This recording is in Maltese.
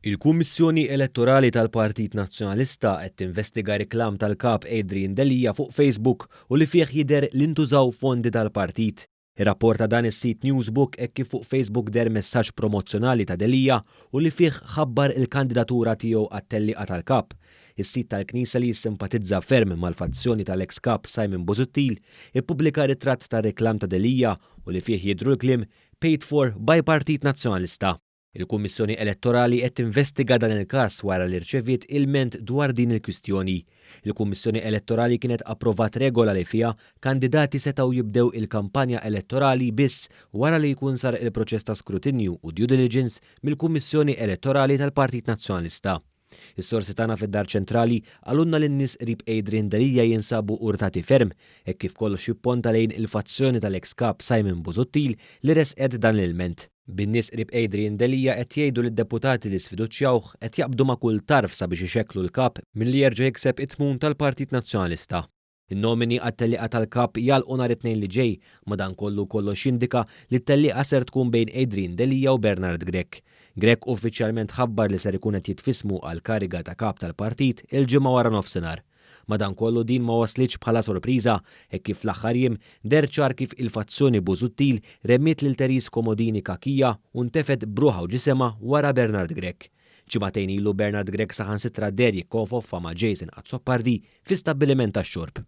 Il-Kummissjoni Elettorali tal-Partit Nazzjonalista qed tinvestiga riklam tal-kap Adrian Delija fuq Facebook u li fih jidher li ntużaw fondi tal-partit. Ir-rapport ta' dan is-sit Newsbook hekk kif fuq Facebook der messaġġ promozzjonali ta' Delija u li fih ħabbar il-kandidatura tiegħu għat-telliqa tal-kap. Is-sit tal-Knisja li jissimpatizza ferm mal-fazzjoni tal-ex kap Simon Busuttil ippubblika ritratt tar-riklam ta' Delija u li fih jidhru l-kliem Paid for by Partit Nazzjonalista. Il-Kummissjoni Elettorali qed tinvestiga dan il-każ wara li rċeviet ilment dwar din il-kwistjoni. Il-Kummissjoni Elettorali kienet approvat regola li fiha kandidati setgħu jibdew il-kampanja elettorali biss wara li jkun sar il-proċess ta' skrutinju u due diligence mill-Kummissjoni Elettorali tal-Partit Nazzjonalista. Is-sorsi tagħna fid-Dar Ċentrali għalunna li n-nies qrib Adrian Delija jinsabu urtati ferm hekk kif kollox jipponta lejn il-fazzjoni tal-ex kap Simon Busuttil li resqed dan l-ilment. Bin-nies qrib Adrian Delija qed jgħidu lid-deputati li sfiduċjawh qed jaqbdu ma' kull tarf sabiex ixekklu l-kap milli jerġa' jikseb it-tmum tal-Partit Nazzjonalista. In-nomini għat-telliqa tal-kap jalqu nhar it-tnejn li ġej, madankollu kollox jindika li t-telliqa ser tkun bejn Adrian Delija u Bernard Grech. Grech uffiċjalment ħabbar li ser ikun qed jitfismu għal kariga ta' kap tal-partit il-ġimgħa wara nofsinhar. Madankollu din ma waslitx bħala sorpriża hekk kif fl-aħħar jiem der ċar kif il-fazzjoni Busuttil remmiet lil Teris Komodini Kakija u ntefet bruħa u ġisema wara Bernard Grech. Ġimagħtejn ilu Bernard Grech saħansitra der jikkofoffa ma' Jason Azzopardi fi stabbiliment tax-xorb.